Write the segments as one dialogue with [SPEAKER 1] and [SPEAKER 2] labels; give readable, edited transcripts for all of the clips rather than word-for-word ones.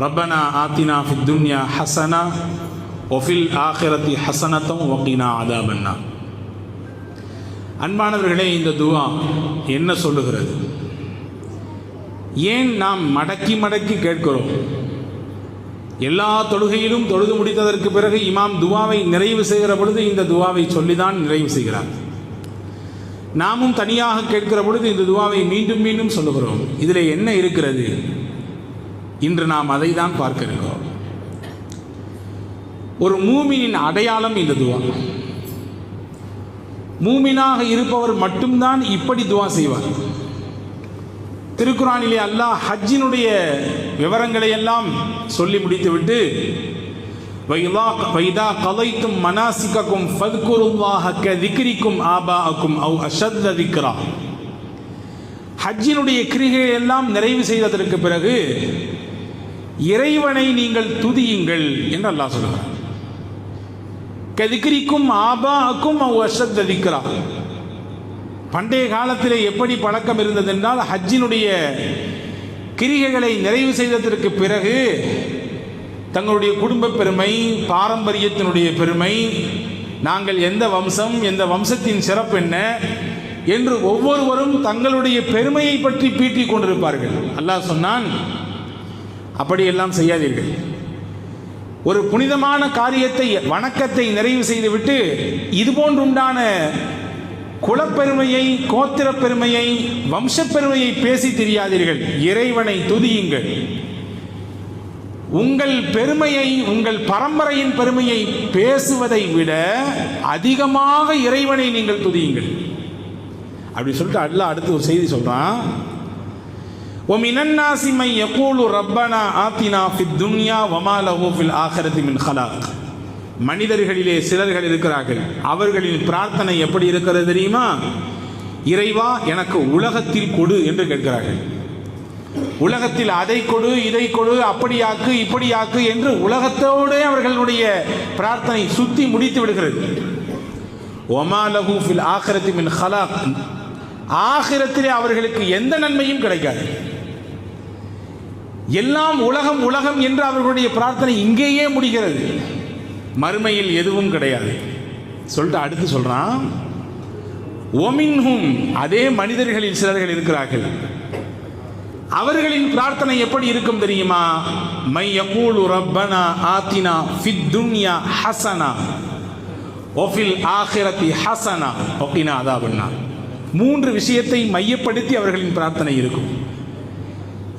[SPEAKER 1] ரப்பனா ஆத்தினா ஃபித் துன்யா ஹஸனா வஃபில் ஆখিরাতি ஹஸனத்தம் வகினா அதாபன்னார். அன்பானவர்களே, இந்த துஆ என்ன சொல்லுகிறது? ஏன் நாம் மடக்கி மடக்கி கேட்கிறோம்? எல்லா தொழுகையிலும் தொழுது முடித்ததற்கு பிறகு இமாம் துஆவை நிறைவு செய்கிற பொழுது இந்த துஆவை சொல்லிதான் நிறைவு செய்கிறார். நாமும் தனியாக கேட்கிற பொழுது இந்த துஆவை மீண்டும் மீண்டும் சொல்லுகிறோம். இதில் என்ன இருக்கிறது? இன்று நாம் அதை தான் பார்க்க இருக்கிறோம். ஒரு மூமினின் அடையாளம் இந்த துஆ. மூமினாக இருப்பவர் மட்டும்தான் இப்படி துஆ செய்வார். திருக்குரானிலே அல்லாஹ் ஹஜ்ஜினுடைய விவரங்களை எல்லாம் சொல்லி முடித்துவிட்டு வைதா கலைத்தும் மனாசிகக்கும் ஃபத்குருல்லாஹ கதிக்ரிக்கும் ஆபாஅக்கும் அவ் அஷத்த திக்ரா, ஹஜ்ஜினுடைய கிரிகையை எல்லாம் நிறைவு செய்ததற்கு பிறகு இறைவனை நீங்கள் துதியுங்கள் என்று அல்லாஹ் சொல்கிறார். கதிக்ரிக்கும் ஆபாஅக்கும் அவ் அஷத்த திக்ரா. பண்டைய காலத்தில் எப்படி பழக்கம் இருந்தது என்றால், ஹஜ்ஜினுடைய கிரிகைகளை நிறைவு செய்ததற்கு பிறகு தங்களுடைய குடும்ப பெருமை, பாரம்பரியத்தினுடைய பெருமை, நாங்கள் எந்த வம்சம், எந்த வம்சத்தின் சிறப்பு என்ன என்று ஒவ்வொருவரும் தங்களுடைய பெருமையை பற்றி பீட்டிக் கொண்டிருப்பார்கள். அல்லாஹ் சொன்னான், அப்படியெல்லாம் செய்யாதீர்கள். ஒரு புனிதமான காரியத்தை, வணக்கத்தை நிறைவு செய்துவிட்டு இதுபோன்றுண்டான குலப்பெருமையை, கோத்திர பெருமையை, வம்சப்பெருமையை பேசி தெரியாதீர்கள். இறைவனை துதியுங்கள். உங்கள் பெருமையை, உங்கள் பரம்பரையின் பெருமையை பேசுவதை விட அதிகமாக இறைவனை நீங்கள் துதியுங்கள். அப்படி சொல்லிட்டு அல்லாஹ் அடுத்து ஒரு செய்தி சொல்றான். ஒமினன் நாஸி மை யகூலு ரப்பனா ஆத்தினா ஃபித் துன்யா வமா லஹு ஃபில் ஆখিরাতি மின் ஹலாக். மனிதர்களிலே சிலர்கள் இருக்கிறார்கள், அவர்களின் பிரார்த்தனை எப்படி இருக்கிறது தெரியுமா? இறைவா, எனக்கு உலகத்தில் கொடு என்று கேட்கிறார்கள். உலகத்தில் அதை கொடு, இதை கொடு, அப்படியாக்கு, இப்படியாக்கு என்று உலகத்தோடு அவர்களுடைய பிரார்த்தனை சுத்தி முடித்து விடுகிறது. ஒமா லஹு ஃபில் ஆখিরাতি மின் ஹலாக். ஆখিরাத்திலே அவர்களுக்கு எந்த நன்மையும் கிடைக்காது. எல்லாம் உலகம் உலகம் என்று அவர்களுடைய பிரார்த்தனை இங்கேயே முடிகிறது. மறுமையில் எதுவும் கிடையாது சொல்லிட்டு அடுத்து சொல்றான், ஒமின்ஹும், அதே மனிதர்களில் சிலர்கள் இருக்கிறார்கள், அவர்களின் பிரார்த்தனை எப்படி இருக்கும் தெரியுமா? மை யகூலு ரப்பனா ஆத்தினா ஃபித் துன்யா ஹஸனா வஃபில் ஆখিরাতি ஹஸனா வகினா அதாபன்னார். மூன்று விஷயத்தை மையப்படுத்தி அவர்களின் பிரார்த்தனை இருக்கும்.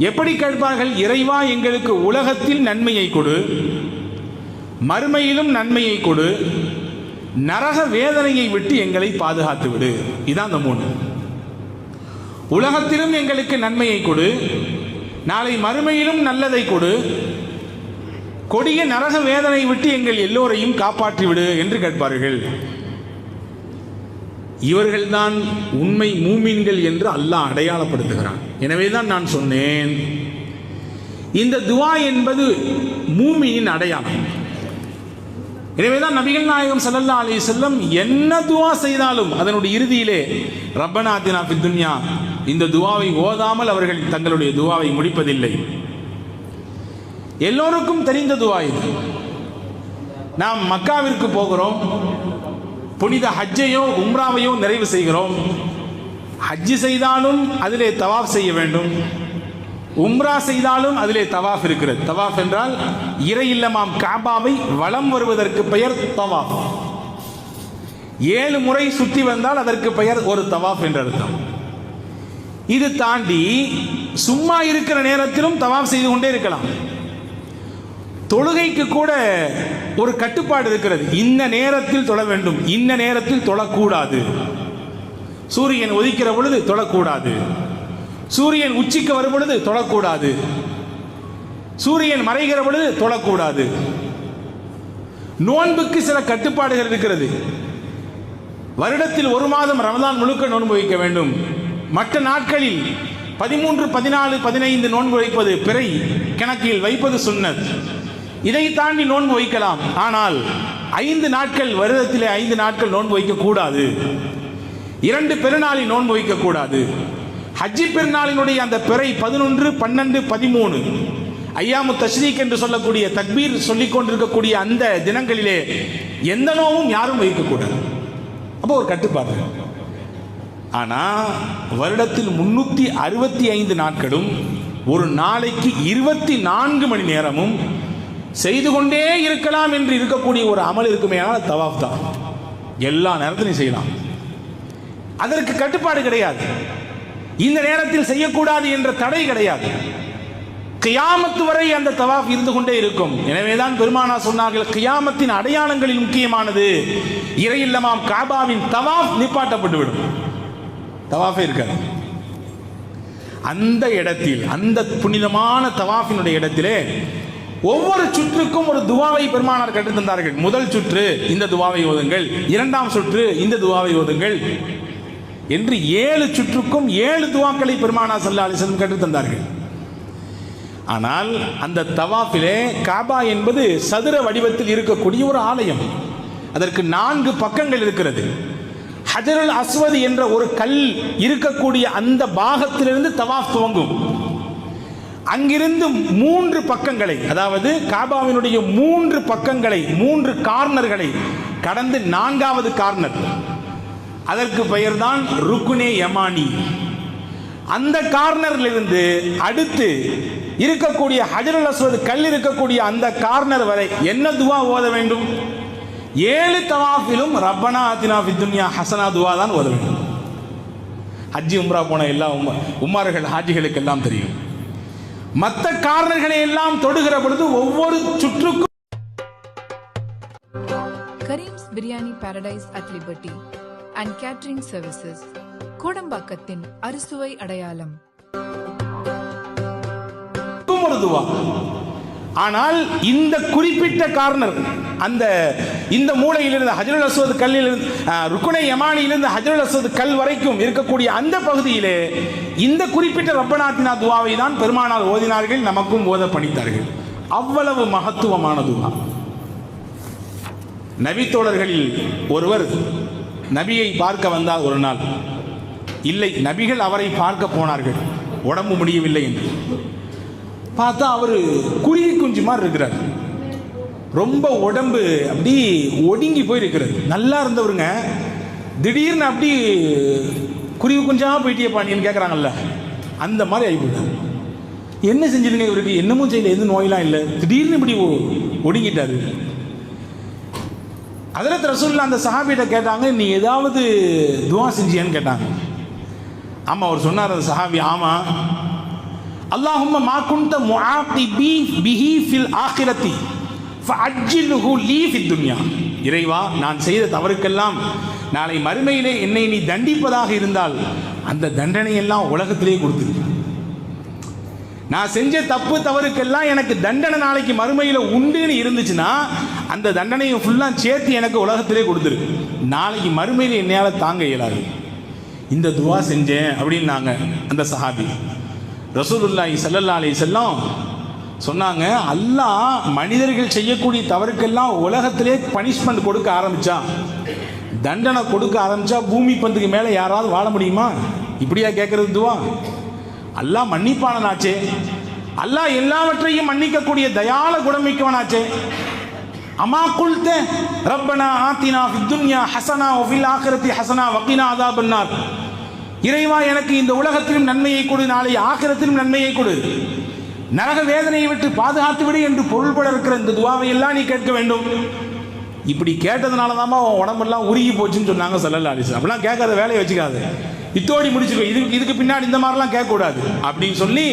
[SPEAKER 1] எப்படி கேட்பார்கள்? இறைவா, எங்களுக்கு உலகத்தில் நன்மையை கொடு, மறுமையிலும் நன்மையை கொடு, நரக வேதனையை விட்டு எங்களை பாதுகாத்து விடு. இதான் அந்த மூணு. உலகத்திலும் எங்களுக்கு நன்மையை கொடு, நாளை மறுமையிலும் நல்லதை கொடு, கொடிய நரக வேதனை விட்டு எங்கள் எல்லோரையும் காப்பாற்றி விடு என்று கேட்பார்கள். இவர்கள்தான் உண்மை மூமின்கள் என்று அல்லாஹ் அடையாளப்படுத்துகிறான். எனவேதான் நான் சொன்னேன், இந்த துஆ என்பது மூமினின் அடையாளம். எனவேதான் நபிகள் நாயகம் ஸல்லல்லாஹு அலைஹி வஸல்லம் என்ன துஆ செய்தாலும் அதனுடைய இறுதியிலே ரப்பனா ஆத்தினா ஃபித் துன்யா, இந்த துஆவை ஓதாமல் அவர்கள் தங்களுடைய துஆவை முடிப்பதில்லை. எல்லோருக்கும் தெரிந்த துஆ இது. நாம் மக்காவிற்கு போகிறோம், புனித ஹஜ்ஜையோ உம்ராவையோ நிறைவு செய்கிறோம். ஹஜ்ஜி செய்தாலும் அதிலே தவாஃப் செய்ய வேண்டும், உம்ரா செய்தாலும் அதிலே தவாஃப் இருக்கிறது. தவாஃப் என்றால் இறை இல்லமாம் காபாவை வலம் வருவதற்கு பெயர் தவாஃப். 7 முறை சுற்றி வந்தால் அதற்கு பெயர் ஒரு தவாஃப் என்று அர்த்தம். இது தாண்டி சும்மா இருக்கிற நேரத்திலும் தவாஃப் செய்து கொண்டே இருக்கலாம். தொழுகைக்கு கூட ஒரு கட்டுப்பாடு இருக்கிறது. இந்த நேரத்தில் தொழ வேண்டும், இந்த நேரத்தில் தொழக்கூடாது. சூரியன் உதிக்கிற பொழுது தொழக்கூடாது, சூரியன் உச்சிக்கு வரும் பொழுது தொழக்கூடாது, சூரியன் மறைகிற பொழுது தொழக்கூடாது. நோன்புக்கு சில கட்டுப்பாடுகள் இருக்கிறது. வருடத்தில் 1 மாதம் ரமதான் முழுக்க நோன்பு வைக்க வேண்டும். மற்ற நாட்களில் 13, 14, 15 நோன்பு வைப்பது பிறை கணக்கில் வைப்பது சுன்னத். இதை தாண்டி நோன்பு வைக்கலாம். ஆனால் 5 நாட்கள், வருடத்திலே 5 நாட்கள் நோன்பு வைக்கக்கூடாது. 2 பெருநாளில் நோன்பு வைக்கக்கூடாது. ஹஜ்ஜி பெருநாளினுடைய அந்த பிறை 11, 12, 13 ஐயாமு தஷ்ரீக் என்று சொல்லக்கூடிய தக்பீர் சொல்லிக் கொண்டிருக்கக்கூடிய அந்த தினங்களிலே எந்த நோவும் யாரும் வைக்கக்கூடாது. அப்போ ஒரு கட்டுப்பாடு. ஆனால் வருடத்தில் 365 நாட்களும் ஒரு நாளைக்கு 24 மணி நேரமும் செய்து கொண்டே இருக்கலாம் என்று இருக்கக்கூடிய ஒரு அமல் இருக்குமே, ஆனால் தவாஃப் தான். எல்லா நேரத்திலையும் செய்யலாம், அதற்கு கட்டுப்பாடு கிடையாது. இந்த நேரத்தில் செய்யக்கூடாது என்ற தடை கிடையாது. கியாமத்து வரை அந்த தவாஃப் இருந்து கொண்டே இருக்கும். எனவேதான் பெருமானார் சொன்னார்கள், கியாமத்தின் அடையாளங்களில் முக்கியமானது இறையில்லமாம் காபாவின் தவாஃப் நிப்பாட்டப்பட்டுவிடும். தவாஃபே இருக்காது. அந்த இடத்தில், அந்த புனிதமான தவாஃபினுடைய இடத்திலே ஒவ்வொரு சுற்றுக்கும் ஒரு துவாவை பெருமானார் கற்றுத் தந்தார்கள். முதல் சுற்று இந்த துவாவை ஓதுங்கள், இரண்டாம் சுற்று இந்த துவாவை ஓதுங்கள் என்று 7 சுற்றுக்கும் 7 துவாக்களை பெருமானார் ஸல்லல்லாஹு அலைஹி வஸல்லம் கற்றுத் தந்தார்கள். ஆனால் அந்த தவாஃபிலே காபா என்பது சதுர வடிவத்தில் இருக்கக்கூடிய ஒரு ஆலயம். அதற்கு 4 பக்கங்கள் இருக்கிறது. ஹஜருல் அஸ்வத் என்ற ஒரு கல் இருக்கக்கூடிய அந்த பாகத்திலிருந்து தவாஃப் துவங்கும். அங்கிருந்து 3 பக்கங்களை, அதாவது காபாவினுடைய 3 பக்கங்களை, 3 கார்னர்களை கடந்து 4வது கார்னர், அதற்கு பெயர்தான் ருக்குனே யமானி. அந்த கார்னரிலிருந்து அடுத்து இருக்கக்கூடிய ஹஜருல் அஸ்வத் கல் இருக்கக்கூடிய அந்த கார்னர் வரை என்ன துவா ஓத வேண்டும்? 7 தவாஃபிலும் ரப்பனா ஆத்தினா ஃபித் துன்யா ஹஸனா துவா தான் ஓத வேண்டும். ஹஜ்ஜி உம்ரா போன எல்லா உம்மார்கள் ஹாஜிகளுக்கு எல்லாம் தெரியும். மற்ற காரணங்களை எல்லாம் தொடுகிற பொழுது ஒவ்வொரு சுற்றுக்கும்
[SPEAKER 2] Karim's biryani paradise at liberty and catering services, கோடம்பாக்கத்தின் அறுசுவை அடையாளம்.
[SPEAKER 1] ஒரு துவா. ஆனால் இந்த குறிப்பிட்ட கார்னர், அந்த இந்த மூலையிலிருந்து ஹஜருல் அஸ்வத் கல்லிலிருந்து ருக்குனை யமானியிலிருந்து ஹஜருல் அஸ்வத் கல் வரைக்கும் இருக்கக்கூடிய அந்த பகுதியிலே இந்த குறிப்பிட்ட ரப்பனாத்தினா துவாவை தான் பெருமானார் ஓதினார்கள், நமக்கும் ஓத பணித்தார்கள். அவ்வளவு மகத்துவமான துவா. நபி தோழர்களில் ஒருவர் நபியை பார்க்க வந்தார். ஒரு நாள் இல்லை, நபிகள் அவரை பார்க்க போனார்கள், உடம்பு முடியவில்லை என்று பார்த்தா அவர் குருவி குஞ்சு மாதிரி இருக்கிறார். ரொம்ப உடம்பு அப்படி ஒடுங்கி போயிருக்கிறது. நல்லா இருந்தவருங்க திடீர்னு அப்படி குருவி குஞ்சா போயிட்டியப்பா நீன்னு கேட்குறாங்கல்ல, அந்த மாதிரி ஆகிப்போட்டார். என்ன செஞ்சிருங்க இவருக்கு? என்னமும் செய்யல, எதுவும் நோயெல்லாம் இல்லை, திடீர்னு இப்படி ஒடுங்கிட்டாரு. ஹஜ்ரத் ரசூலுல்லாஹ் அந்த சஹாபியிட்ட கேட்டாங்க, நீ ஏதாவது துவா செஞ்சியான்னு கேட்டாங்க. ஆமாம், அவர் சொன்னார் அந்த சஹாபி, ஆமாம், அல்லாஹும்ம மா குன்த முஆகிபி பிஹி ஃபில் ஆகிரத்தி ஃபஅஜ்ஜில்ஹு லீ ஃபித் துன்யா. இறைவா, நான் செய்த தவறுக்கெல்லாம் நாளை மறுமையிலே என்னை நீ தண்டிப்பதாக இருந்தால் அந்த தண்டனையெல்லாம் உலகத்திலே கொடுத்துரு. நான் செஞ்ச தப்பு தவறுக்கெல்லாம் எனக்கு தண்டனை நாளைக்கு மறுமையில் உண்டுன்னு இருந்துச்சுன்னா அந்த தண்டனையை ஃபுல்லாக சேர்த்து எனக்கு உலகத்திலே கொடுத்துரு. நாளைக்கு மறுமையில் என்னையால் தாங்க இயலாது. இந்த துவா செஞ்சேன் அப்படின்னாங்க அந்த சஹாபி. ரசூலுல்லாஹி ஸல்லல்லாஹு அலைஹி வஸல்லம் சொன்னாங்க, அல்லாஹ் மனிதர்கள் செய்யக்கூடிய தவறுக்கெல்லாம் உலகத்திலே பனிஷ்மெண்ட் கொடுக்க ஆரம்பிச்சா, தண்டனை கொடுக்க ஆரம்பிச்சா பூமி பந்துக்கு மேலே யாராவது வாழ முடியுமா? இப்படியா கேட்கறது துவா? அல்லாஹ் மன்னிப்பானாச்சே, அல்லாஹ் எல்லாவற்றையும் மன்னிக்கக்கூடிய தயால குணமிக்கவனாச்சே. அமா குல்த ரப்பனா ஆத்தினா ஃபித் துன்யா ஹஸனா வ ஃபில் ஆகிரத்தி ஹஸனா வகினா அஸாபன்னார். இறைவா, எனக்கு இந்த உலகத்திலும் நன்மையை கொடு, நாளை ஆகிரத்திலும் நன்மையை கொடு, நரக வேதனையை விட்டு பாதுகாத்து விடு என்று பொருள்பட இருக்கிற இந்த துவாவை எல்லாம் நீ கேட்க வேண்டும். இப்படி கேட்டதுனால தான் உன் உடம்பெல்லாம் உருகி போச்சுன்னு சொன்னாங்க ஸல்லல்லாஹு அலைஹி வஸல்லம். அப்படிலாம் கேட்காத, வேலையை வச்சுக்காது, இத்தோடி முடிச்சுக்கோ, இதுக்கு பின்னாடி இந்த மாதிரிலாம் கேட்கக்கூடாது அப்படின்னு சொல்லி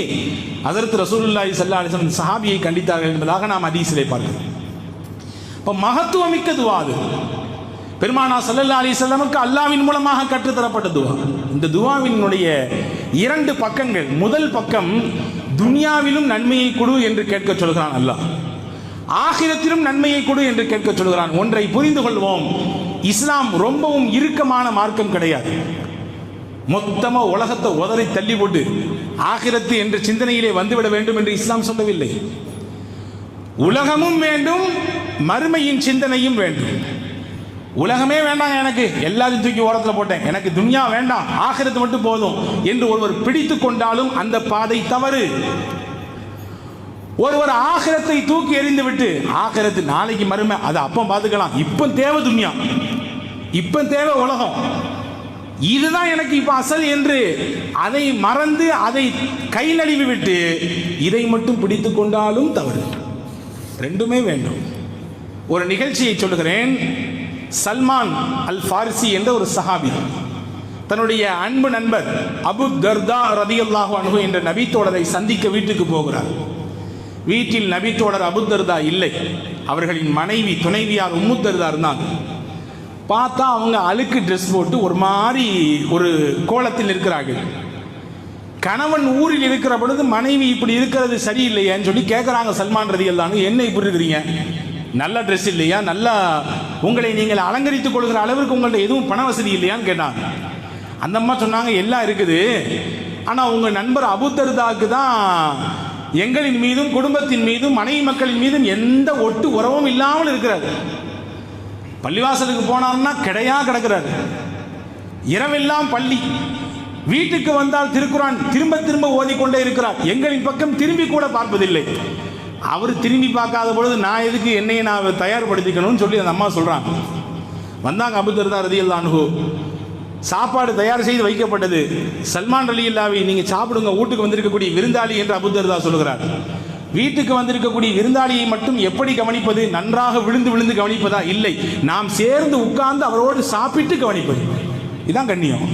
[SPEAKER 1] ஹஜ்ரத் ரசூலுல்லாஹி ஸல்லல்லாஹு அலைஹி வஸல்லம் சஹாபியை கண்டித்தார்கள் என்பதாக நாம் ஹதீஸிலே பார்க்கிறோம். இப்போ மகத்துவமிக்க துவா அது. பெருமானார் ஸல்லல்லாஹு அலைஹி வஸல்லமுக்கு அல்லாஹ்வின் மூலமாக கற்றுத்தரப்பட்ட துவா. இந்த துவாவினுடைய 2 பக்கங்கள். முதல் பக்கம், துன்யாவிலும் நன்மையை கொடு என்று கேட்க சொல்கிறான் அல்லாஹ், ஆகிரத்திலும் நன்மையை கொடு என்று கேட்க சொல்கிறான். ஒன்றை புரிந்து கொள்வோம், இஸ்லாம் ரொம்பவும் இறுக்கமான மார்க்கம் கிடையாது. மொத்தமா உலகத்தை உதறி தள்ளி போட்டு ஆகிரத்து என்ற சிந்தனையிலே வந்துவிட வேண்டும் என்று இஸ்லாம் சொல்லவில்லை. உலகமும் வேண்டும், மறுமையின் சிந்தனையும் வேண்டும். உலகமே வேண்டாம், எனக்கு எல்லாத்தையும் தூக்கி ஓரத்தில் போட்டேன், எனக்கு துன்யா வேண்டாம், ஆகிரத்து மட்டும் போதும் என்று ஒருவர் பிடித்து கொண்டாலும் அந்த பாதை தவறு. ஒரு ஆகிரத்தை தூக்கி எறிந்து விட்டு ஆகிரத்து நாளைக்கு மறுமை அதை அப்போ பார்த்துக்கலாம், இப்போ தேவை துன்யா, இப்போ தேவை உலகம், இதுதான் எனக்கு இப்ப அசல் என்று அதை மறந்து அதை கை நழுவி விட்டு இதை மட்டும் பிடித்து கொண்டாலும் தவறு. ரெண்டுமே வேண்டும். ஒரு நிகழ்ச்சியை சொல்லுகிறேன். சல்மான் அல் ஃபாரிசி என்ற ஒரு சஹாபி தன்னுடைய அன்பு நண்பர் அபு தர்தா ரலியல்லாஹு அன்ஹு என்ற நபித்தோழரை சந்திக்க வீட்டுக்கு போகிறார். வீட்டில் நபித்தோழர் அபு தர்தா இல்லை, அவர்களின் மனைவி துணைவியார் உம்மு தர்தா இருந்தாங்க. பார்த்தா அவங்க அழுக்கு ட்ரெஸ் போட்டு ஒரு மாதிரி ஒரு கோலத்தில் இருக்கிறார்கள். கணவன் ஊரில் இருக்கிற பொழுது மனைவி இப்படி இருக்கிறது சரியில்லையான்னு சொல்லி கேட்குறாங்க சல்மான் ரலியல்லாஹு அன்ஹு, என்ன இப்படி இருக்கிறீங்க, நல்ல ட்ரெஸ் இல்லையா, நல்லா உங்களை நீங்கள் அலங்கரித்துக் கொள்கிற அளவிற்கு உங்கள்ட்ட எதுவும் பண வசதி இல்லையான்னு கேட்டாங்க. அந்த அம்மா சொன்னாங்க, எல்லாம் இருக்குது, ஆனால் உங்கள் நண்பர் அபு தர்தாவுக்கு தான் எங்களின் மீதும் குடும்பத்தின் மீதும் மனைவி மக்களின் மீதும் எந்த ஒட்டு உறவும் இல்லாமல் இருக்கிறார். பள்ளிவாசலுக்கு போனார்னா கிடையா கிடக்கிறார், இரவெல்லாம் பள்ளி, வீட்டுக்கு வந்தால் திருக்குரான் திரும்ப திரும்ப ஓதிக்கொண்டே இருக்கிறார், எங்களின் பக்கம் திரும்பி கூட பார்ப்பதில்லை. அவர் திரும்பி பார்க்காத பொழுது நான் எதுக்கு என்னையை நான் தயார்படுத்திக்கணும்னு சொல்லி அந்த அம்மா சொல்றாங்க. வந்தாங்க அபூ தர்தா ரலியல்லாஹு அன்ஹு, சாப்பாடு தயார் செய்து வைக்கப்பட்டது. சல்மான் ரலியல்லாஹு நீங்க சாப்பிடுங்க, வீட்டுக்கு வந்திருக்கக்கூடிய விருந்தாளி என்று அபூ தர்தா சொல்கிறார். வீட்டுக்கு வந்திருக்கக்கூடிய விருந்தாளியை மட்டும் எப்படி கவனிப்பது, நன்றாக விழுந்து விழுந்து கவனிப்பதா? இல்லை, நாம் சேர்ந்து உட்கார்ந்து அவரோடு சாப்பிட்டு கவனிப்பது, இதான் கண்ணியம்.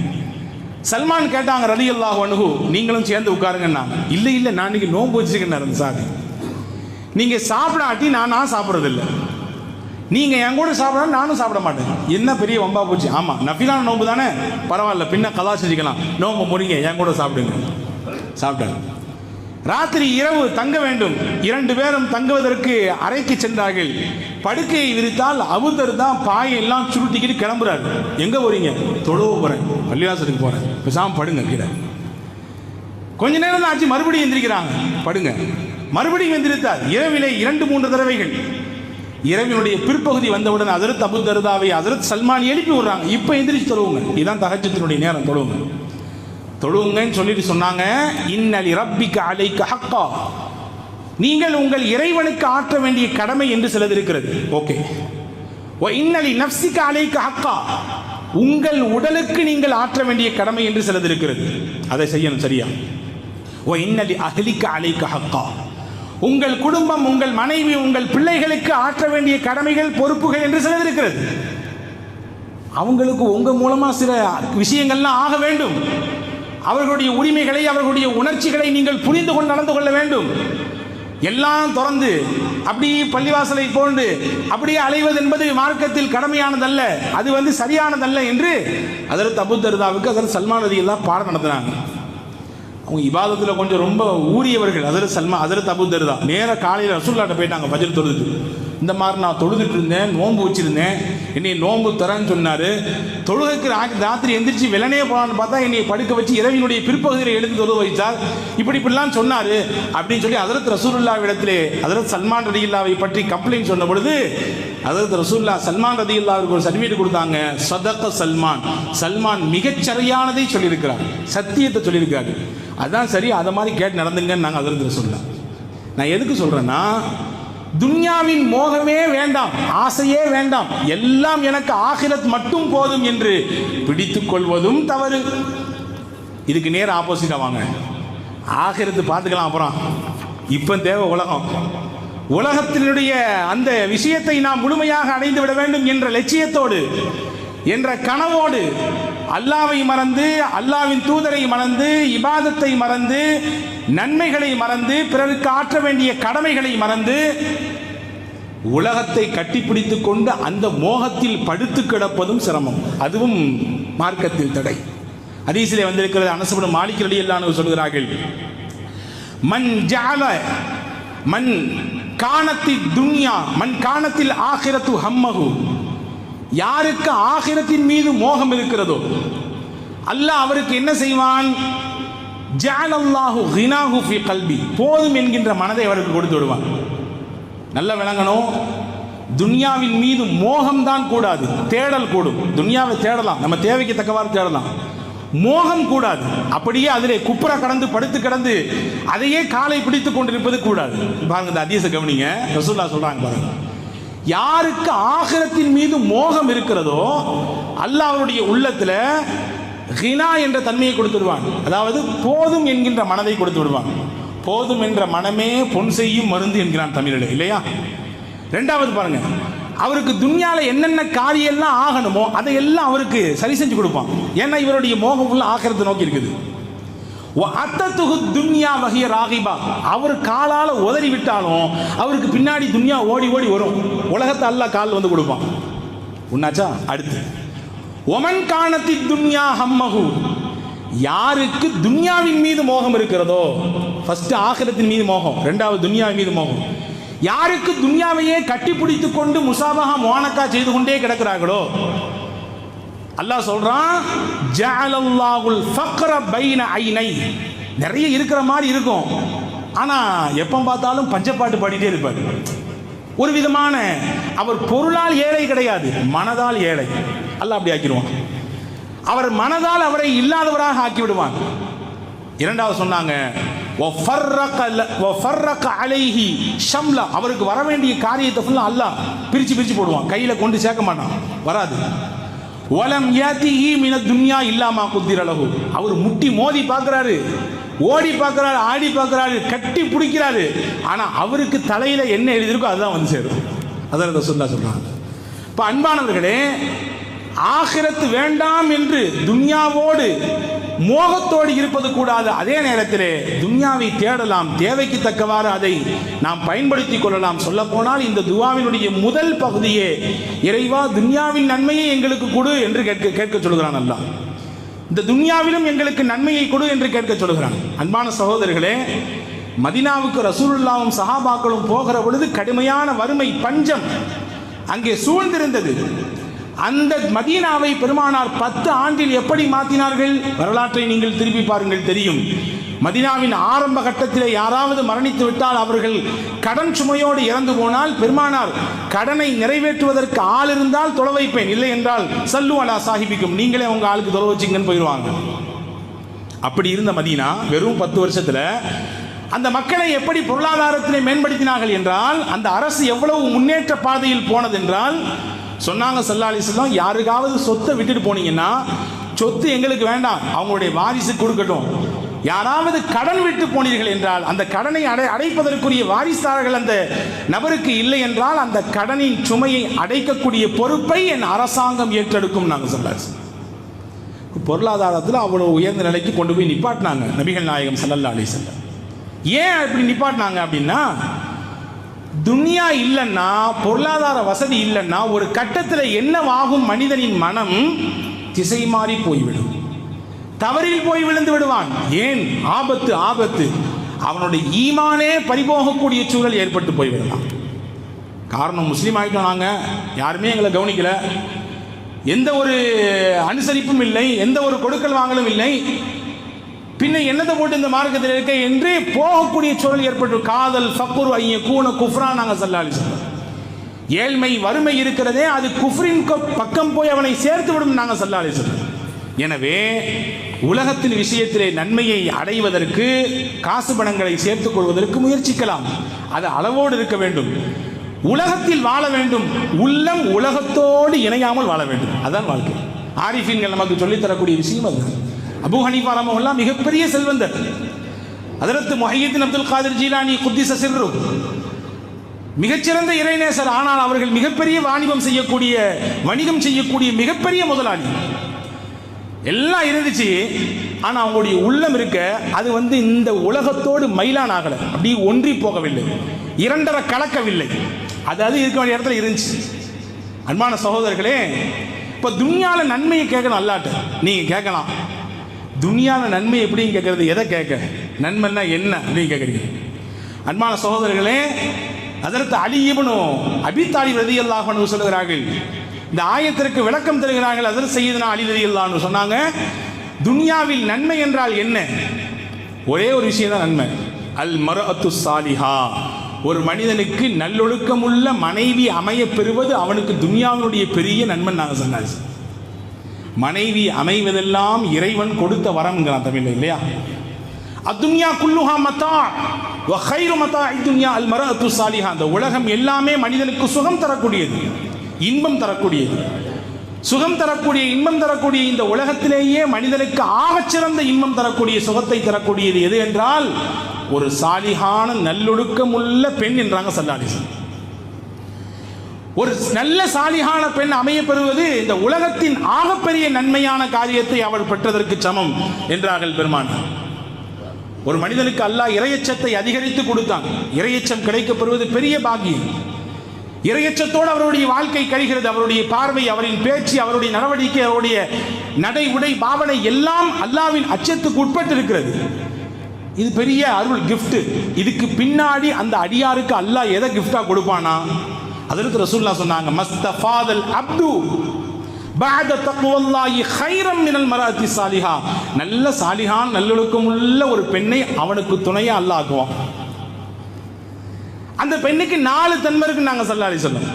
[SPEAKER 1] சல்மான் கேட்டாங்க ரலியல்லாஹு அன்ஹு, நீங்களும் சேர்ந்து உட்காருங்கன்னாங்க. இல்லை இல்லை, நான் இன்னைக்கு நோன்பு வச்சிருக்கேன் சார், நீங்க சாப்பிடாட்டி நான் சாப்பிட்றதில்லை, நீங்க என் கூட சாப்பிட நானும் சாப்பிட மாட்டேன். என்ன பெரிய வம்பா போச்சு? ஆமா, நஃபிலான நோன்பு தானே, பரவாயில்ல, பின்ன கலா செஞ்சுக்கலாம், நோன்பு முடிங்க, என் கூட சாப்பிடுங்க. சாப்பிட்டாங்க. ராத்திரி இரவு தங்க வேண்டும். 2 பேரும் தங்குவதற்கு அறைக்கு சென்றார்கள். படுக்கையை விரித்தால் அபூ தர்தா பாயெல்லாம் சுருட்டிக்கிட்டு கிளம்புறாரு. எங்க போறீங்க? தொழுவ போறேன், பள்ளிவாசலுக்கு போறேன், பேசாம படுங்க கீழே. கொஞ்ச நேரம் ஆச்சு, மறுபடியும் எந்திரிக்கிறாங்க, படுங்க. மறுபடியும் எந்திரித்தார். இரவிலே 2-3 தடவைகள். இரவினுடைய பிற்பகுதி வந்தவுடன் ஹஜ்ரத் அபூ தர்தாவை ஹஜ்ரத் சல்மான் எழுப்பி விடுறாங்க. இப்போ எந்திரிச்சு தொழுவுங்க, இதுதான் தஹஜ்ஜுதினுடைய நேரம், தொழுவுங்க தொழுவுங்கன்னு சொல்லிட்டு சொன்னாங்க. இன்னலி ரப்பிக அலைக ஹக்கா, நீங்கள் உங்கள் இறைவனுக்கு ஆற்ற வேண்டிய கடமை என்று சிலது இருக்கிறது. ஓகே. வ இன்னலி நஃப்ஸிக அலைக ஹக்கா, உங்கள் உடலுக்கு நீங்கள் ஆற்ற வேண்டிய கடமை என்று சிலது இருக்கிறது, அதை செய்யணும் சரியா. வ இன்னலி அஹ்லிக அலைக ஹக்கா, உங்கள் குடும்பம், உங்கள் மனைவி, உங்கள் பிள்ளைகளுக்கு ஆற்ற வேண்டிய கடமைகள் பொறுப்புகள் என்று சிலது இருக்கிறது. அவங்களுக்கு உங்க மூலமா சில விஷயங்கள்லாம் ஆக வேண்டும். அவர்களுடைய உரிமைகளை, அவர்களுடைய உணர்ச்சிகளை நீங்கள் புரிந்து கொண்டு நடந்து கொள்ள வேண்டும். எல்லாம் திறந்து அப்படி பள்ளிவாசலை போன்று அப்படியே அலைவது என்பது மார்க்கத்தில் கடமையானதல்ல, அது சரியானதல்ல என்று ஹஜ்ரத் அபூ தர்தாவுக்கு ஹஜ்ரத் சல்மான் ரலியல்லாஹு பாடம் நடத்தினாங்க. அவங்க இபாதத்தில் கொஞ்சம் ரொம்ப ஊறியவர்கள். ஹஜ்ரத் அபூ தர்தா நேராக காலையில் ரசூலுல்லாஹ்ட்ட போயிட்டாங்க ஃபஜ்ர் தொழுது. இந்த மாதிரி நான் தொழுதுட்டு இருந்தேன், நோன்பு வச்சிருந்தேன், என்னை நோன்பு தரேன்னு சொன்னார். தொழுகைக்கு ராத்திரி எந்திரிச்சு வெள்ளனே போகலான்னு பார்த்தா என்னை படுக்க வச்சு இரவினுடைய பிற்பகுதியை எடுத்து தொழுக வைத்தார். இப்படிலாம் சொன்னார் அப்படின்னு சொல்லி ஹஜ்ரத் ரசூலுல்லாஹ்விடத்திலே ஹஜ்ரத் சல்மான் ரலியல்லாஹுவை பற்றி கம்ப்ளைண்ட் சொன்ன பொழுது ஹஜ்ரத் ரசூலுல்லாஹ் சல்மான் ரலியல்லாஹுவுக்கு ஒரு சர்டிஃபிகேட் கொடுத்தாங்க. சதக சல்மான், சல்மான் மிகச்சரியானதை சொல்லியிருக்கிறார், சத்தியத்தை சொல்லியிருக்காரு, அதான் சரி, அதை மாதிரி கேட்டு நடந்துங்கன்னு நாங்கள் ஹஜ்ரத் ரசூலுல்லாஹ். நான் எதுக்கு சொல்றேன்னா, துன்யாவின் மோகமே வேண்டாம், ஆசையே வேண்டாம், எல்லாம் எனக்கு ஆகிரத் மட்டும் போதும் என்று பிடித்துக் கொள்வதும் தவறு. இதுக்கு நேர ஆப்போசிட்டா வாங்க, ஆகிரத்து பார்த்துக்கலாம், அப்புறம் இப்ப தேவை உலகம். உலகத்தினுடைய அந்த விஷயத்தை நாம் முழுமையாக அடைந்து விட வேண்டும் என்ற லட்சியத்தோடு, என்ற கனவோடு அல்லாவை மறந்து, அல்லாவின் தூதரை மறந்து, இபாதத்தை மறந்து, நன்மைகளை மறந்து, பிறருக்கு ஆற்ற வேண்டிய கடமைகளை மறந்து, உலகத்தை கட்டிப்பிடித்துக் கொண்டு அந்த மோகத்தில் படுத்து கிடப்பதும் சிரமம், அதுவும் மார்க்கத்தில் தடை. ஹதீஸிலே வந்திருக்கிறது. அனஸ் இப்னு மாலிக் ரலியல்லாஹு அன்ஹு சொல்கிறார்கள், மன் ஜஅல மன் கானத்தித் துன்யா மன் கானத்தில் ஆகிரத்து ஹம்மஹு, யாருக்கு ஆகிரத்தின் மீது மோகம் இருக்கிறதோ அல்லாஹ் அவருக்கு என்ன செய்வான்? ஜஅலல்லாஹு கினாஹு ஃபீ கல்பி, போதும் என்கின்ற மனதை அவருக்கு கொடுத்து விடுவான். நல்லா விளங்கணும், துன்யாவின் மீது மோகம் தான் கூடாது, தேடல் கூடும். துன்யாவை தேடலாம், நம்ம தேவைக்கு தக்கவாறு தேடலாம். மோகம் கூடாது. அப்படியே அதிலே குப்புற கடந்து படுத்து கிடந்து அதையே காலை பிடித்து கொண்டிருப்பது கூடாது. பாருங்க, இந்த ஹதீஸை கவனிங்க. ரசூலுல்லாஹ் சொல்றாங்க பாருங்க, யாருக்கு ஆகிரத்தின் மீது மோகம் இருக்கிறதோ அல்லாஹ் அவருடைய உள்ளத்துல கினா என்ற தன்மையை கொடுத்து விடுவான். அதாவது போதும் என்கின்ற மனதை கொடுத்து விடுவான். போதும் என்ற மனமே பொன் செய்யும் மருந்து என்கிறான் தமிழில், இல்லையா? ரெண்டாவது பாருங்க, அவருக்கு துன்யால என்னென்ன காரியம் எல்லாம் ஆகணுமோ அதையெல்லாம் அவருக்கு சரி செஞ்சு கொடுப்பான். ஏன்னா இவருடைய மோகம் உள்ள ஆகிரத்தை நோக்கி இருக்குது. துன்யா வகிய ராகிபா, அவர் காலால உதறி விட்டாலும் அவருக்கு பின்னாடி துன்யா ஓடி ஓடி வரும். உலகத்தை அல்லாஹ் கால் வந்து கொடுப்பான். உன்னாச்சா? அடுத்து ஒமன் காணத்தி துன்யா ஹம்மஹு, யாருக்கு துன்யாவின் மீது மோகம் இருக்கிறதோ, ஃபர்ஸ்ட் ஆகிரத்தின் மீது மோகம், ரெண்டாவது துன்யாவின் மீது மோகம். யாருக்கு துன்யாவையே கட்டிப்பிடித்துக் கொண்டு முசாபஹா முஆனகா செய்து கொண்டே கிடக்கிறார்களோ, அல்லாஹ் சொல்றான், ஜஅலல்லாஹுல் ஃபக்ர பைன ஐனை, நிறைய இருக்கிற மாதிரி இருக்கும், ஆனா எப்போ பார்த்தாலும் பஞ்சப்பாட்டு பாடிட்டே இருப்பார். ஒரு விதமான, அவர் பொருளால் ஏழை கிடையாது, மனதால் ஏழை. அல்லாஹ் அப்படி ஆக்கிடுவான். அவர் மனதால் அவரை இல்லாதவராக ஆக்கி விடுவான். இரண்டாவது சொன்னாங்க, அவருக்கு வர வேண்டிய காரியத்தை ஃபுல்லா அல்லாஹ் பிரிச்சு பிரிச்சு போடுவான். கையில கொண்டு சேர்க்க மாட்டான், வராது. வலம் யாதிஹி மினத் துன்யா இல்லா மா குத்திர லஹு, அவர் முட்டி மோதி பார்க்கறாரு, ஓடி பார்க்கறாரு, ஆடி பார்க்கறாரு, கட்டி பிடிக்கிறாரு, ஆனா அவருக்கு தலையில என்ன எழுதிருக்கோ அதுதான் வந்து சேரும். அதான் ரசூலுல்லாஹ் சொல்றாங்க. இப்ப அன்பானவர்களே, ஆகிரத்து வேண்டாம் என்று துன்யாவோடு மோகத்தோடு இருப்பது கூடாது. அதே நேரத்திலே துன்யாவை தேடலாம், தேவைக்கு தக்கவாறு அதை நாம் பயன்படுத்திக் கொள்ளலாம். சொல்ல போனால் இந்த துஆவினுடைய முதல் பகுதியே, இறைவா துன்யாவின் நன்மையை எங்களுக்கு கொடு என்று கேட்க சொல்கிறான் அல்லாஹ். இந்த துன்யாவிலும் எங்களுக்கு நன்மையை கொடு என்று கேட்க சொல்கிறான். அன்பான சகோதரர்களே, மதீனாவுக்கு ரசூலுல்லாஹும் சஹாபாக்களும் போகிற பொழுது கடுமையான வறுமை, பஞ்சம் அங்கே சூழ்ந்திருந்தது. அந்த மதீனாவை பெருமானார் 10 ஆண்டில் எப்படி மாற்றினார்கள்? வரலாற்றை நீங்கள் திருப்பி பாருங்கள், தெரியும். மதீனாவின் ஆரம்ப கட்டத்திலே யாராவது மரணித்து விட்டால், அவர்கள் கடன் சுமையோடு இறந்து போனால், பெருமானார் கடனை நிறைவேற்றுவதற்கு ஆள் இருந்தால் தொலை வைப்பேன், இல்லை என்றால் சல்லு அலா சாஹிபிக்கும், நீங்களே உங்க ஆளுக்கு தொலை வச்சிங்கன்னு போயிடுவாங்க. அப்படி இருந்த மதீனா வெறும் 10 வருஷத்துல அந்த மக்களை எப்படி பொருளாதாரத்திலே மேம்படுத்தினார்கள் என்றால், அந்த அரசு எவ்வளவு முன்னேற்ற பாதையில் போனது என்றால், சொன்னாங்க ஸல்லல்லாஹு அலைஹி வஸல்லம், யாருக்காவது சொத்தை விட்டுட்டு போனீங்கன்னா சொத்து எங்களுக்கு வேண்டாம், அவங்களுடைய வாரிசு கொடுக்கட்டும். யாராவது கடன் விட்டு போனீர்கள் என்றால் அந்த கடனை அடைப்பதற்குரிய வாரிசார்கள் அந்த நபருக்கு இல்லை என்றால் அந்த கடனின் சுமையை அடைக்கக்கூடிய பொறுப்பை என் அரசாங்கம் ஏற்றெடுக்கும். நாங்கள் ஸல்லல்லாஹு பொருளாதாரத்தில் அவ்வளவு உயர்ந்த நிலைக்கு கொண்டு போய் நிப்பாட்டினாங்க நபிகள் நாயகம் ஸல்லல்லாஹு அலைஹி வஸல்லம். ஏன் அப்படி நிப்பாட்டினாங்க அப்படின்னா, துன்யா இல்லைன்னா, பொருளாதார வசதி இல்லைன்னா, ஒரு கட்டத்தில் என்னவாகும்? மனிதனின் மனம் திசை மாறி போய்விடும், தவறில் போய் விழுந்து விடுவான். ஏன்? ஆபத்து, ஆபத்து. அவனுடைய ஈமானே பறிபோகக்கூடிய சூழல் ஏற்பட்டு போய்விடலாம். காரணம், முஸ்லீம் ஆகிட்டோம், நாங்கள் யாருமே எங்களை கவனிக்கல, எந்த ஒரு அனுசரிப்பும் இல்லை, எந்த ஒரு கொடுக்கல் வாங்கலும் இல்லை, பின்ன என்னத்தை போட்டு இந்த மார்க்கத்தில் இருக்க என்று போகக்கூடிய சூழல் ஏற்பட்டு, காதல் ஃபக்ரு ஐய கூன குஃப்ரா. நாங்கள் ஸல்லல்லாஹு அலைஹி வஸல்லம், ஏழ்மை வறுமை இருக்கிறதே அது குஃப்ரின் பக்கம் போய் அவனை சேர்த்து விடும். நாங்கள் ஸல்லல்லாஹு அலைஹி வஸல்லம். எனவே உலகத்தின் விஷயத்திலே நன்மையை அடைவதற்கு காசு பணங்களை சேர்த்துக் கொள்வதற்கு முயற்சிக்கலாம், அது அளவோடு இருக்க வேண்டும். உலகத்தில் வாழ வேண்டும், உள்ளம் உலகத்தோடு இணையாமல் வாழ வேண்டும். அதான் வாழ்க்கை. ஆரிஃபீன்கள் நமக்கு சொல்லித்தரக்கூடிய விஷயம் அது. அபூ ஹனீஃபா ரஹ்மத்துல்லாஹ் மிகப்பெரிய செல்வந்தர். ஹஜ்ரத் முஹையீன் அப்துல் காதிர் ஜீலானி குத்திஸ சிர்ரு மிகச்சிறந்த இறைநேசர். ஆனால் அவர்கள் மிகப்பெரிய வாணிபம் செய்யக்கூடிய, வணிகம் செய்யக்கூடிய மிகப்பெரிய முதலாளி. எல்லாம் இருந்துச்சு, ஆனால் அவங்களுடைய உள்ளம் இருக்க அது இந்த உலகத்தோடு மைலான் ஆகலை, அப்படி ஒன்றி போகவில்லை, இரண்டரை கலக்கவில்லை. அதாவது இருக்க வேண்டிய இடத்துல இருந்துச்சு. அன்பான சகோதரர்களே, இப்போ துன்யால நன்மையை கேட்கணும் அல்லாட்ட. நீங்கள் கேட்கலாம், துன்யால நன்மை எப்படின்னு கேட்கறது, எதை கேட்க, நன்மைன்னா என்ன அப்படின்னு கேட்குறீங்க. அன்பான சகோதரர்களே, ஹஜ்ரத் அலி இப்னு அபீ தாலிப் ரலியல்லாஹு அன்ஹு சொல்கிறார்கள், இந்த ஆயத்திற்கு விளக்கம் தருகிறார்கள். ஹஜ்ரத் சய்யிதுனா அலி ரலியல்லாஹு அன்ஹு சொன்னாங்க, துன்யாவில் நன்மை என்றால் என்ன? ஒரே ஒரு விஷயம் தான் நன்மை, அல் மர்அத்து சாலிஹா. ஒரு மனிதனுக்கு நல்லொழுக்கமுள்ள மனைவி அமைய பெறுவது அவனுக்கு துன்யாவினுடைய பெரிய நன்மை. நாங்கள் சொன்னாங்க, மனைவி அமைவதெல்லாம் இறைவன் கொடுத்த வரம்ங்கிறான் தமிழ்ல, இல்லையா? அத்துன்யா குல்லுஹா மத்தா வ கைரு மத்தா இத்துன்யா அல் மரஅத்து சாலிஹா. அந்த உலகம் எல்லாமே மனிதனுக்கு சுகம் தரக்கூடியது, இன்பம் தரக்கூடியது. சுகம் தரக்கூடிய, இன்பம் தரக்கூடிய இந்த உலகத்திலேயே மனிதனுக்கு ஆகச்சிறந்த இன்பம் தரக்கூடிய, சுகத்தை தரக்கூடியது எது என்றால் ஒரு சாலிஹான நல்லொழுக்கமுள்ள பெண் என்றாங்க ஸல்லல்லாஹு அலைஹி வஸல்லம். ஒரு நல்ல சாலிஹான பெண் அமைய பெறுவது இந்த உலகத்தின் ஆகப்பெரிய நன்மையான காரியத்தை அவள் பெற்றதற்கு சமம் என்றார்கள் பெருமானார். ஒரு மனிதனுக்கு அல்லாஹ் இறையச்சத்தை அதிகரித்து கொடுத்தான். இறையச்சம் கிடைக்கப்பெறுவது பெரிய பாக்கியம். இறையச்சத்தோடு அவருடைய வாழ்க்கை கழிகிறது. அவருடைய பார்வை, அவரின் பேச்சு, அவருடைய நடவடிக்கை, அவருடைய நடை, உடை, பாவனை எல்லாம் அல்லாஹ்வின் அச்சத்துக்கு உட்பட்டு இருக்கிறது. இது பெரிய அருள், கிஃப்ட். இதுக்கு பின்னாடி அந்த அடியாருக்கு அல்லாஹ் எதை கிஃப்டா கொடுப்பானா? அதற்கு ரசூலுல்லாஹ் சொன்னாங்க, மஸ்தஃபாதல் அப்து பஅத தக்வல்லாஹி கைரம் மினல் மராத்தி சாலிஹா. நல்ல சாலிஹான் நல்லொழுக்கம் உள்ள ஒரு பெண்ணை அவனுக்கு துணையா அல்லாஹ் ஆக்குவான். அந்த பெண்ணுக்கு 4 தன்மை இருக்கு நாங்க ஸல்லல்லாஹு அலைஹி வஸல்லம்.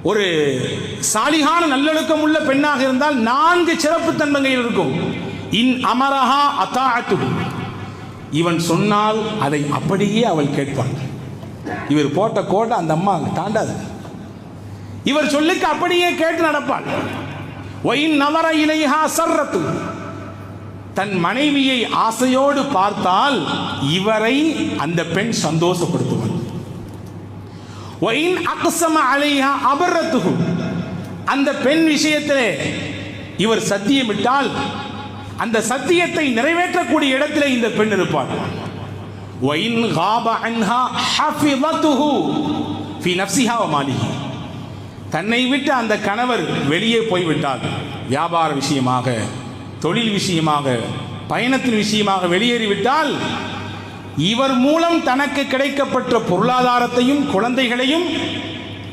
[SPEAKER 1] ஒரு சாலிஹான நல்லொழுக்கம் உள்ள பெண்ணாக இருந்தால் 4 சிறப்பு தன்மைகள் இருக்கும். இன் அமரஹா அதாஅத்து, இவன் சொன்னால் அதை அப்படியே அவள் கேட்பாள். இவர் போட்ட கோட்டை அந்த அம்மா தாண்டாது. இவர் சொல்லுக்கு அப்படியே கேட்டு நடப்பாள். ஒயின் நவர இலைஹா சர்ரத்து, தன் மனைவியை ஆசையோடு பார்த்தால் இவரை அந்த பெண் சந்தோஷப்படுத்துவாள். ஒயின் அக்ஸம அலைஹா அபர்ரத்துஹு, அந்த பெண் விஷயத்திலே இவர் சத்தியமிட்டால் அந்த சத்தியத்தை நிறைவேற்றக்கூடிய இடத்திலே இந்த பெண் இருப்பாள். ஒயின் காப அன்ஹா ஹஃபிதத்துஹு ஃபி நஃப்ஸிஹா வ மாலிஹி, தன்னை விட்டு அந்த கணவர் வெளியே போய்விட்டால், வியாபார விஷயமாக, தொழில் விஷயமாக, பயணத்தின் விஷயமாக வெளியேறிவிட்டால், இவர் மூலம் தனக்கு கிடைக்கப்பட்ட பொருளாதாரத்தையும் குழந்தைகளையும்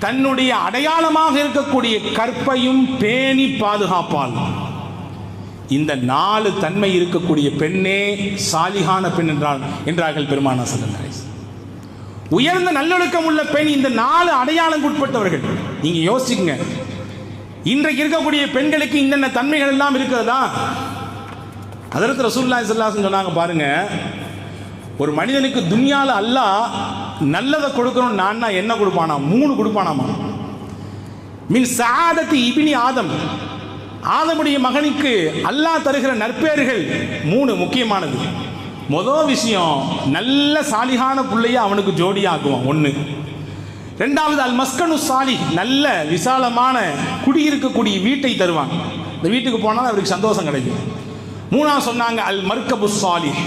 [SPEAKER 1] தன்னுடைய அடையாளமாக இருக்கக்கூடிய கற்பையும் பேணி பாதுகாப்பாள். இந்த 4 தன்மை இருக்கக்கூடிய பெண்ணே சாலிஹான பெண் என்றார்கள் பெருமானார் ஸல்லல்லாஹு அலைஹி வஸல்லம். உயர்ந்த நல்லொழுக்கம் உள்ள பெண் இந்த 4 அடையாளம் உட்பட்டவர்கள். நீங்க யோசிச்சுங்க, இன்றைக்கு இருக்கக்கூடிய பெண்களுக்கு இந்த தன்மைகள் எல்லாம் இருக்கிறதா? அதற்கு ரசூலுல்லாஹி ஸல்லல்லாஹு அலைஹி வஸல்லம் சொன்னாங்க பாருங்க, ஒரு மனிதனுக்கு துன்யால அல்லாஹ் நல்லதை கொடுக்கணும் நான் என்ன கொடுப்பானா? 3 கொடுப்பானாமா. மின் சஆதத்தி இப்னி ஆதம், ஆதமுடைய மகனுக்கு அல்லாஹ் தருகிற நற்பெயர்கள் 3 முக்கியமானது. முதல் விஷயம், நல்ல சாலிஹான பிள்ளைய அவனுக்கு ஜோடியாக்குவான் 1. 2வது அல் மஸ்கனு சாலிஹ், நல்ல விசாலமான குடியிருக்கக்கூடிய வீட்டை தருவான். இந்த வீட்டுக்கு போனால் அவருக்கு சந்தோஷம் கிடைக்கும். 3வது சொன்னாங்க அல் மர்கபு சாலிஹ்,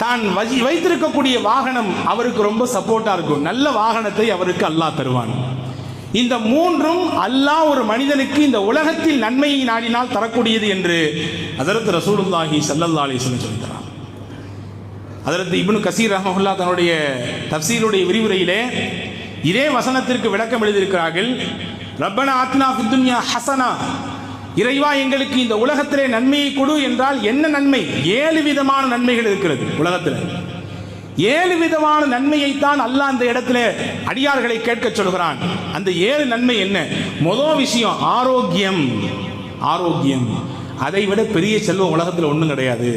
[SPEAKER 1] தான் வைத்திருக்கக்கூடிய வாகனம் அவருக்கு ரொம்ப சப்போர்ட்டா இருக்கும். நல்ல வாகனத்தை அவருக்கு அல்லாஹ் தருவான். இந்த 3ம் அல்லாஹ் ஒரு மனிதனுக்கு இந்த உலகத்தில் நன்மையை நாடினால் தரக்கூடியது என்று ஹஜ்ரத் ரசூலுல்லாஹி ஸல்லல்லாஹு அலைஹி வஸல்லம் சொல்கிறார். ஹஜ்ரத் இப்னு கஸீர் ரஹ்மத்துல்லாஹ் தன்னுடைய தஃப்சீருடைய விரிவுரையிலே இதே வசனத்திற்கு விளக்கம் எழுதியிருக்கிறார்கள். ரப்பனா ஆத்தினா ஃபித் துன்யா ஹஸனா, இறைவா எங்களுக்கு இந்த உலகத்திலே நன்மையை கொடு என்றால் என்ன நன்மை? 7 விதமான நன்மைகள் இருக்கிறது உலகத்தில். 7 விதமான நன்மையைத்தான் அல்லாஹ் அந்த இடத்துல அடியார்களை கேட்க சொல்கிறான். அந்த 7 நன்மை என்ன? முதல் விஷயம் ஆரோக்கியம். ஆரோக்கியம் அதை விட பெரிய செல்வம் உலகத்தில் ஒன்றும் கிடையாது.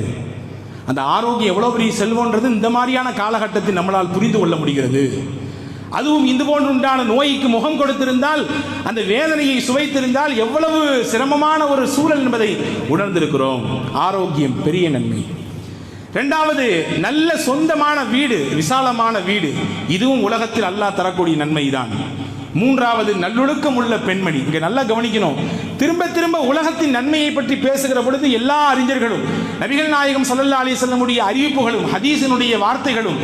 [SPEAKER 1] அந்த ஆரோக்கியம் எவ்வளோ பெரிய செல்வம்ன்றது இந்த மாதிரியான காலகட்டத்தில் நம்மளால் புரிந்து கொள்ள முடிகிறது. அதுவும் இது போன்று உண்டான நோய்க்கு முகம் கொடுத்திருந்தால், அந்த வேதனையை சுவைத்திருந்தால் எவ்வளவு சிரமமான ஒரு சூழல் என்பதை உணர்ந்திருக்கிறோம். ஆரோக்கியம் பெரிய நன்மை. 2வது நல்ல சொந்தமான வீடு, விசாலமான வீடு, இதுவும் உலகத்தில் அல்லாஹ் தரக்கூடிய நன்மை தான். 3வது நல்லொழுக்கம் உள்ள பெண்மணி. இங்க நல்லா கவனிக்கணும், திரும்ப திரும்ப உலகத்தின் நன்மையை பற்றி பேசுகிற பொழுது எல்லா அறிஞர்களும் நபிகள் நாயகம் ஸல்லல்லாஹு அலைஹி வஸல்லமுடைய அறிவிப்புகளும் ஹதீஸினுடைய வார்த்தைகளும்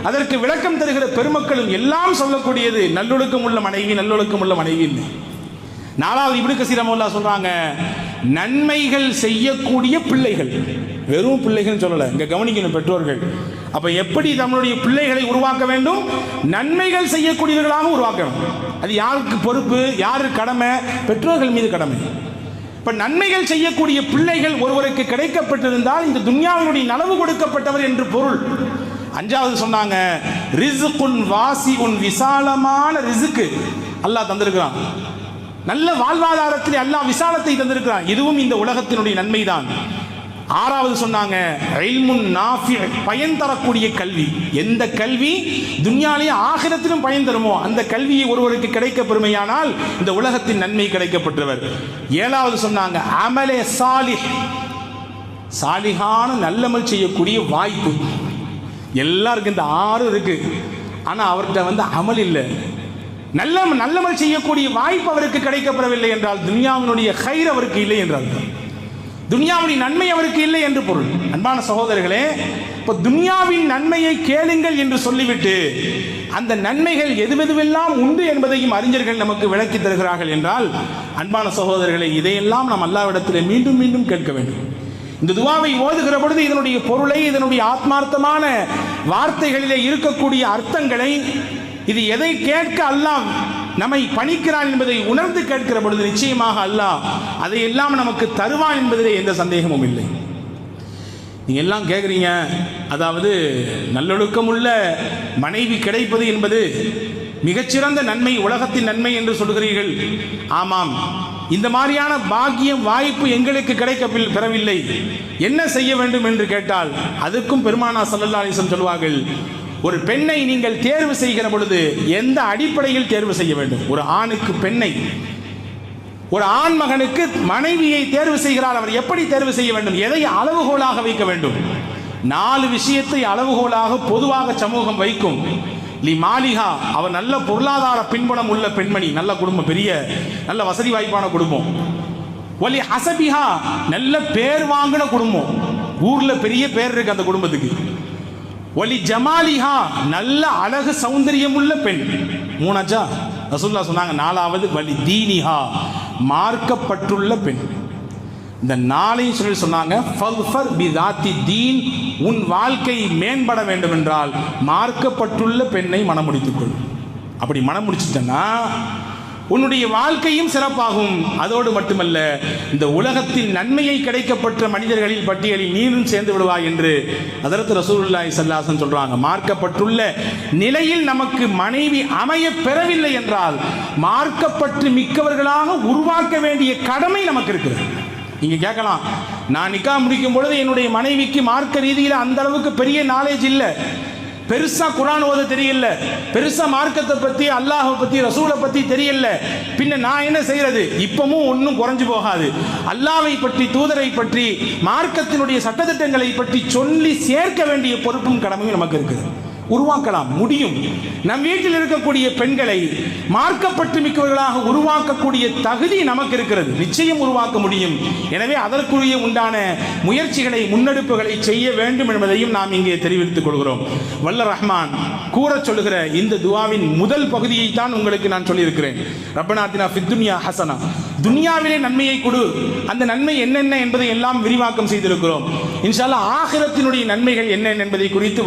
[SPEAKER 1] அதற்கு விளக்கம் தருகிற பெருமக்களும் எல்லாம் சொல்லக்கூடியது நல்லொழுக்கம் உள்ள மனைவி, நல்லொழுக்கம் உள்ள மனைவி. 4வது இப்னு கஸீர் ரஹ்மத்துல்லாஹ் சொல்றாங்க, நன்மைகள் செய்யக்கூடிய பிள்ளைகள். வெறும் பிள்ளைகள் சொல்லல, இங்க கவனிக்கணும் பெற்றோர்கள். அப்ப எப்படி நம்மளுடைய பிள்ளைகளை உருவாக்க வேண்டும்? நன்மைகள் செய்யக்கூடியவர்களாக உருவாக்க வேண்டும். அது யாருக்கு பொறுப்பு, யாரு கடமை? பெற்றோர்கள் மீது கடமை. இப்ப நன்மைகள் செய்யக்கூடிய பிள்ளைகள் ஒருவருக்கு கிடைக்கப்பட்டிருந்தால் இந்த துன்யாவினுடைய நலவு கொடுக்கப்பட்டவர் என்று பொருள். 5வது சொன்னாங்க, ரிஸ்குன் வாசிஉன், விசாலமான ரிஸ்க் அல்லாஹ் தந்திருக்கிறான். நல்ல வாழ்வாதாரத்தில் அல்லாஹ் விசாலத்தை தந்திருக்கிறான். இதுவும் இந்த உலகத்தினுடைய நன்மைதான். ஆறாவது சொன்னாங்க இல்முன் நாஃபி, பயன் தரக்கூடிய கல்வி. எந்த கல்வி துன்யாவிலே ஆகிரத்திலும் பயன் தருமோ அந்த கல்வியை ஒருவருக்கு கிடைக்க பெருமையானால் இந்த உலகத்தின் நன்மை கிடைக்கப்பட்டவர். ஏழாவது சொன்னாங்க அமலே சாலிஹ், சாலிஹான நல்லமல் செய்யக்கூடிய வாய்ப்பு. எல்லாருக்கும் இந்த 6 இருக்கு, ஆனால் அவர்கிட்ட அமல் இல்லை. நல்லமல் செய்யக்கூடிய வாய்ப்பு அவருக்கு கிடைக்கப்படவில்லை என்றால் துன்யாவினுடைய ஹைர் அவருக்கு இல்லை என்றால், துன்யாவுடைய நன்மை அவருக்கு இல்லை என்று பொருள். அன்பான சகோதரர்களே, இப்போ துன்யாவின் நன்மையை கேளுங்கள் என்று சொல்லிவிட்டு அந்த நன்மைகள் எதுவெதுவெல்லாம் உண்டு என்பதையும் அறிஞர்கள் நமக்கு விளக்கி தருகிறார்கள் என்றால், அன்பான சகோதரர்களே, இதையெல்லாம் நாம் அல்லாஹ்விடத்தில் மீண்டும் மீண்டும் கேட்க வேண்டும். இந்த துவாவை ஓதுகிற பொழுது இதனுடைய பொருளை, இதனுடைய ஆத்மார்த்தமான வார்த்தைகளிலே இருக்கக்கூடிய அர்த்தங்களை, இது எதை கேட்க அல்லாஹ் நம்மை பணிக்கிறான் என்பதை உணர்ந்து கேட்கிற பொழுது நிச்சயமாக அல்லாஹ் அதையெல்லாம் நமக்கு தருவான் என்பதிலே எந்த சந்தேகமும் இல்லை. நீங்க எல்லாம் கேட்குறீங்க, அதாவது நல்லொழுக்கம் உள்ள மனைவி கிடைப்பது என்பது மிகச்சிறந்த நன்மை, உலகத்தின் நன்மை என்று சொல்கிறீர்கள். ஆமாம், இந்த மாதிரியான பாக்கியம் வாய்ப்பு எங்களுக்கு கிடைக்க பெறவில்லை, என்ன செய்ய வேண்டும் என்று கேட்டால் அதுக்கும் பெருமானா ஸல்லல்லாஹு அலைஹி வஸல்லம் சொல்வார்கள், ஒரு பெண்ணை நீங்கள் தேர்வு செய்கிற பொழுது எந்த அடிப்படையில் தேர்வு செய்ய வேண்டும்? ஒரு ஆணுக்கு பெண்ணை, ஒரு ஆண் மகனுக்கு மனைவியை தேர்வு செய்கிறார், அவர் எப்படி தேர்வு செய்ய வேண்டும்? எதை அளவுகோலாக வைக்க வேண்டும்? 4 விஷயத்தை அளவுகோலாக பொதுவாக சமூகம் வைக்கும். லி மாலிகா, அவர் நல்ல பொருளாதார பின்புலம் உள்ள பெண்மணி, நல்ல குடும்பம், பெரிய நல்ல வசதி வாய்ப்பான குடும்பம். ஒலி ஹசபிஹா, நல்ல பேர் வாங்கின குடும்பம், ஊர்ல பெரிய பேர் இருக்கு அந்த குடும்பத்துக்கு. ஒலி ஜமாலிஹா, நல்ல அழகு சௌந்தரியம் உள்ள பெண். 3ஆச்சா? ரசூலுல்லாஹ் சொன்னாங்க 4வது வலி தீனிஹா, மார்க்கப்பட்டுள்ள பெண். இந்த 4ஐயும் சொல்லி சொன்னாங்க ஃபல்ஃபர் பிதாத்தி தீன், உன் வாழ்க்கை மேம்பட வேண்டும் என்றால் மார்க்கப்பட்டுள்ள பெண்ணை மனம் முடித்துக்கொள். அப்படி மனம் முடிச்சிட்டனா உன்னுடைய வாழ்க்கையும் சிறப்பாகும். அதோடு மட்டுமல்ல, இந்த உலகத்தின் நன்மையை கிடைக்கப்பட்ட மனிதர்களில் பட்டியலில் நீரும் சேர்ந்து விடுவாய் என்று ஹஜ்ரத் ரசூலுல்லாஹி ஸல்லல்லாஹு அலைஹி வஸல்லம் சொல்றாங்க. மார்க்கப்பட்டுள்ள நிலையில் நமக்கு மனைவி அமைய பெறவில்லை என்றால் மார்க்கப்பட்டு மிக்கவர்களாக உருவாக்க வேண்டிய கடமை நமக்கு இருக்கிறது. நீங்க கேட்கலாம், நான் நிக்கா முடிக்கும் பொழுது என்னுடைய மனைவிக்கு மார்க்க ரீதியில் அந்த அளவுக்கு பெரிய நாலேஜ் இல்லை, பெருசா குர்ஆன் ஓத தெரியல, பெருசா மார்க்கத்தை பத்தி, அல்லாஹ்வை பத்தி, ரசூலை பத்தி தெரியல, பின்ன நான் என்ன செய்யறது? இப்பவும் ஒன்றும் குறைஞ்சு போகாது. அல்லாஹ்வை பற்றி, தூதரை பற்றி, மார்க்கத்தினுடைய சட்டதிட்டங்களை பற்றி சொல்லி சேர்க்க வேண்டிய பொறுப்பும் கடமையும் நமக்கு இருக்குது. உருவாக்கலாம் முடியும். நம் வீட்டில் இருக்கக்கூடிய பெண்களை மார்க்கப்பட்டு மிக்கவர்களாக உருவாக்கக்கூடிய தகுதி நமக்கு இருக்கிறது, நிச்சயம் உருவாக்க முடியும். எனவே அதற்குரிய உண்டான முயற்சிகளை, முன்னெடுப்புகளை செய்ய வேண்டும் என்பதையும் நாம் இங்கே தெரிவித்துக் கொள்கிறோம். வல்ல ரஹ்மான் கூற சொல்லுகிற இந்த துஆவின் முதல் பகுதியை தான் உங்களுக்கு நான் சொல்லியிருக்கிறேன். ரப்பனா ஆத்தினா ஃபித் துன்யா ஹஸனா, துன்யாவிலே நன்மையை கொடு. அந்த நன்மை என்னென்ன என்பதை எல்லாம் விரிவாக்கம் செய்திருக்கிறோம். இன்ஷா அல்லாஹ் ஆகிரத்தினுடைய நன்மைகள் என்னென்ன என்பதை குறித்து